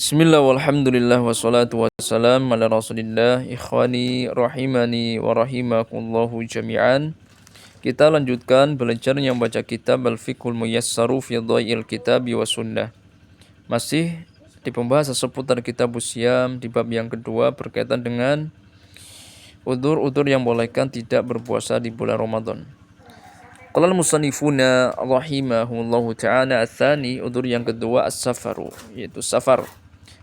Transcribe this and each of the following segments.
Bismillah walhamdulillah wassalatu wassalam ala rasulillah. Ikhwani rahimani wa rahimakumullahu jami'an. Kita lanjutkan belajar yang baca kitab Al-Fiqhul Muyassaru fi Dhai'il Kitabi wa Sunnah. Masih di pembahasan seputar kitab Usyam di bab yang kedua berkaitan dengan udzur-udzur yang bolehkan tidak berpuasa di bulan Ramadan. Qala al-musannifuna rahimahumullahu ta'ala ats-tsani, udzur yang kedua as-safaru, yaitu safar.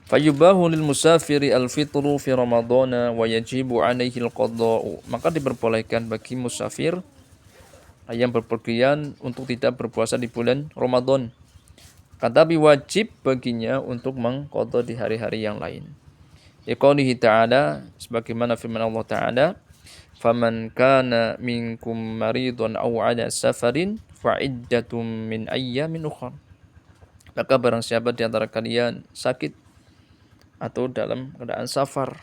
Fayubahu lil musafiri al-fitru fi ramadhana wa yajibu alaihi al-qadha'u. Maka diperbolehkan bagi musafir yang berpergian untuk tidak berpuasa di bulan Ramadan. Tetapi wajib baginya untuk mengqadha di hari-hari yang lain. Liqaulihi ta'ala, sebagaimana firman Allah Ta'ala, "Faman kana minkum maridun aw 'ala safarin fa'iddatum min ayyamin ukhra." Maka barang siapa di antara kalian sakit atau dalam keadaan safar,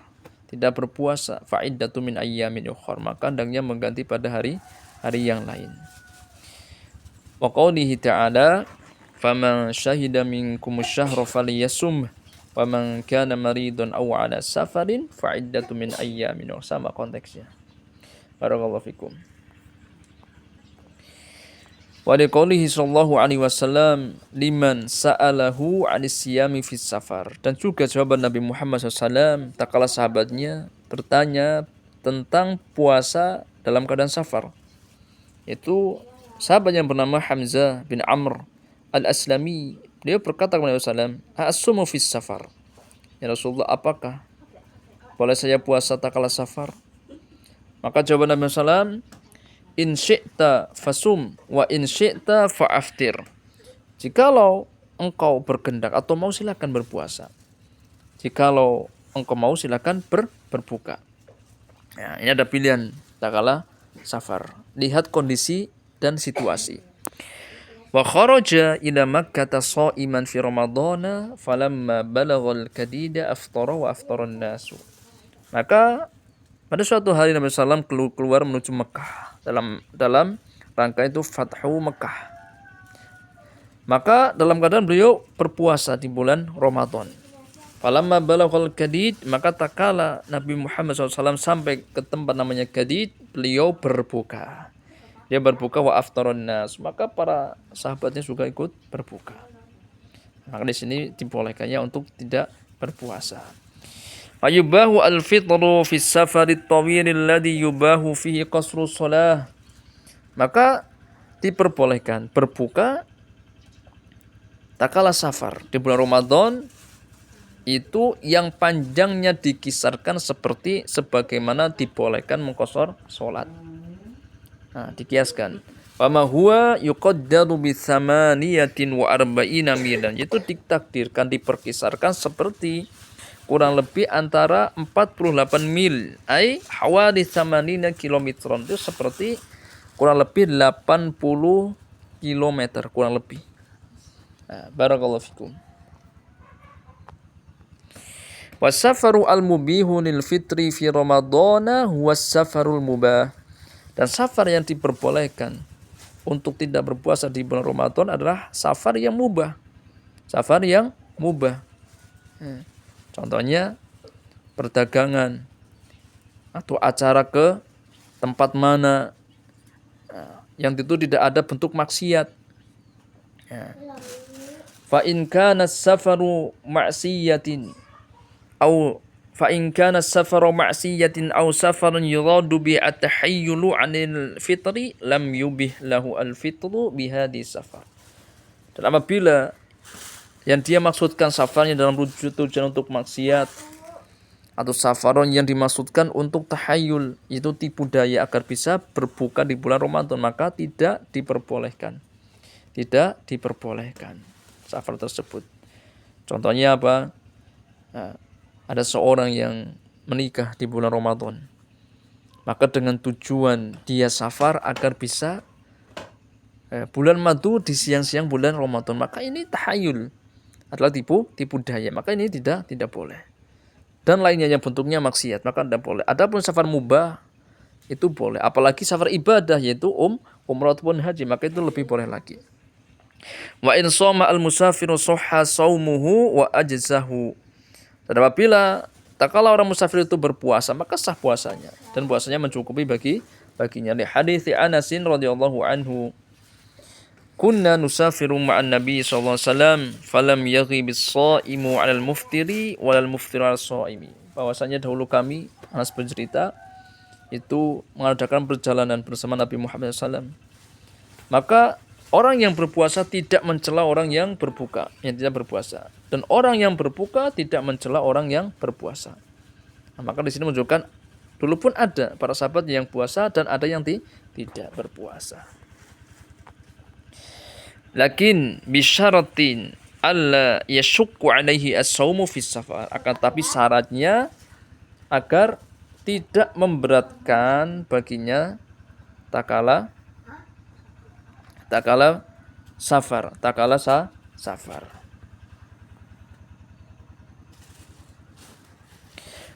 tidak berpuasa, fa'iddatu min ayyamin ukhra, maka hendaknya mengganti pada hari yang lain. Wa qaulihi ta'ala, faman syahida minkumus syahra falyasum wa man kana maridun aw 'ala safarin fa'iddatu min ayyamin ukhra. Sama konteksnya. Barakallahu fikum. Wa liqaulihi sallallahu alaihi wasallam liman sa'alahu 'anis siyami fis safar. Dan juga jawaban Nabi Muhammad SAW tak kala sahabatnya bertanya tentang puasa dalam keadaan safar. Itu sahabat yang bernama Hamzah bin Amr al-Aslami. Beliau berkata kepada Rasulullah, "A'assumu fis safar?" Ya Rasulullah, apakah boleh saya puasa tak kala safar? Maka jawaban Nabi SAW, in syi'ta fasum wa in syi'ta fa'aftir. Jikalau engkau berkehendak atau mau, silakan berpuasa. Jikalau engkau mau, silakan berbuka. Ya, ini ada pilihan tak kala safar. Lihat kondisi dan situasi. Wa kharaja ila Makkah sha'iman fi Ramadhana falamma balaghal kadida aftara wa aftara an-nasu. Maka pada suatu hari Nabi SAW keluar menuju Mekah dalam rangka itu Fathu Mekah. Maka dalam keadaan beliau berpuasa di bulan Ramadan. Falamma balaghal kadid, maka tak kala Nabi Muhammad SAW sampai ke tempat namanya Kadid, beliau berbuka. Dia berbuka wa aftaron nas, maka para sahabatnya juga ikut berbuka. Maka di sini dibolehkannya untuk tidak berpuasa. Fayubahu al-fitru fi safarit tawil alladhi yubahu fihi qasru shalah. Maka diperbolehkan berbuka tak kala safar di bulan Ramadan itu yang panjangnya dikisarkan seperti sebagaimana dibolehkan mengqashar salat. Nah, dikiaskan. Fama huwa yuqaddaru bi 48 milan. Itu ditakdirkan, diperkisarkan seperti kurang lebih antara 48 mil, ai hawali 80 kilometer. Itu seperti kurang lebih 80 kilometer kurang lebih. Nah, barakallahu fikum. Wasafaru al-mubihu lil fitri fi ramadhana huwa safarul mubah. Dan safar yang diperbolehkan untuk tidak berpuasa di bulan Ramadan adalah safar yang mubah. Safar yang mubah. Contohnya perdagangan atau acara ke tempat mana yang itu tidak ada bentuk maksiat. Fa in kana safaru ma'siyatin au fa in kana safaru ma'siyatin au safarun yuradu bi at-tahayyulu 'anil fitri lam yubih lahu al-fitru bi hadhi safar. Dan apabila yang dia maksudkan safarnya dalam tujuan untuk maksiat, atau safaron yang dimaksudkan untuk tahayyul, itu tipu daya agar bisa berbuka di bulan Ramadan, maka tidak diperbolehkan. Tidak diperbolehkan safar tersebut. Contohnya apa? Nah, ada seorang yang menikah di bulan Ramadan, maka dengan tujuan dia safar agar bisa bulan madu di siang-siang bulan Ramadan, maka ini tahayyul, adalah tipu daya, maka ini tidak boleh. Dan lainnya yang bentuknya maksiat, maka tidak boleh. Adapun safar mubah itu boleh, apalagi safar ibadah yaitu umrah ataupun haji, maka itu lebih boleh lagi. Wa in shoma al-musafiru sahha shaumuhu wa ajzahu. Dan apabila tak kala orang musafir itu berpuasa, maka sah puasanya dan puasanya mencukupi baginya. Li hadits Anas radhiyallahu anhu, kunna nusafiru ma'an Nabi sallallahu alaihi wasallam falam yaghib as-shaimu 'alal muftiri walal muftiru 'alal shaimi. Bahwasanya dahulu kami, Anas bercerita, itu mengadakan perjalanan bersama Nabi Muhammad SAW. Maka orang yang berpuasa tidak mencela orang yang berbuka, yang tidak berpuasa. Dan orang yang berbuka tidak mencela orang yang berpuasa. Nah, maka di sini menunjukkan dulu pun ada para sahabat yang puasa dan ada yang tidak berpuasa. Lakin bisyaratin alla yashukku alaihi as-saumu fis safar. Akan tapi syaratnya agar tidak memberatkan baginya takala safar.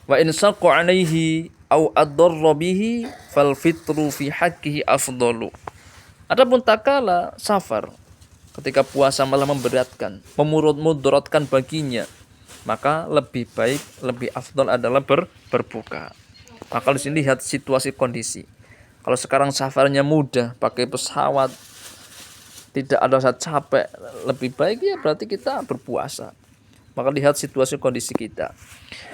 Wa in saqqa alaihi au adarra bihi fal fitru fi haqqihi afdalu. Adapun takala safar, ketika puasa malah memberatkan, memudaratkan baginya, maka lebih baik, lebih afdal adalah berbuka. Maka di sini lihat situasi kondisi. Kalau sekarang safarnya mudah, pakai pesawat, tidak ada rasa capek, lebih baik ya berarti kita berpuasa. Maka lihat situasi kondisi kita.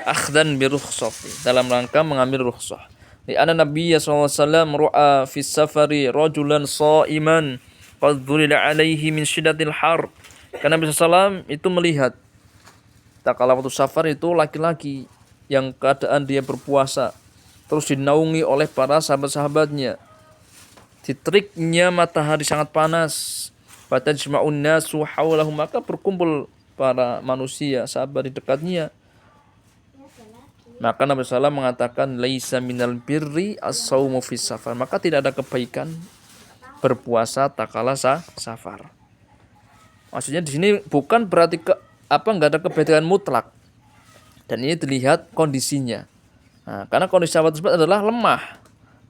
Akhdan bi rukhsati, dalam rangka mengambil rukhsah. Di anna Nabi sallallahu alaihi wasallam ra'a fi safari rajulan sha'iman qad dhulila alaihi min syiddatil har. Karena Nabi sallallahu itu melihat tak kala waktu safar itu laki-laki yang keadaan dia berpuasa, terus dinaungi oleh para sahabat-sahabatnya. Di-teriknya matahari sangat panas. Fatajma'un nasu haulahu, maka berkumpul para manusia, sahabat di dekatnya. Maka Nabi SAW mengatakan laisa minal birri as-saumu fis safar. Maka tidak ada kebaikan berpuasa tak kala safar. Maksudnya di sini bukan berarti enggak ada kebaikan mutlak. Dan ini dilihat kondisinya. Nah, karena kondisi sahabat tersebut adalah lemah,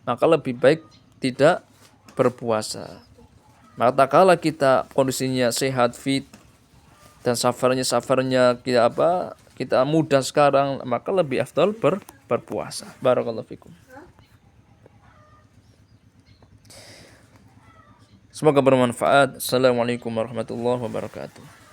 maka lebih baik tidak berpuasa. Maka tak kala kita kondisinya sehat, fit, dan safarnya kita mudah sekarang, maka lebih afdal berpuasa. Barakallahu fikum. Semoga bermanfaat. Assalamualaikum warahmatullahi wabarakatuh.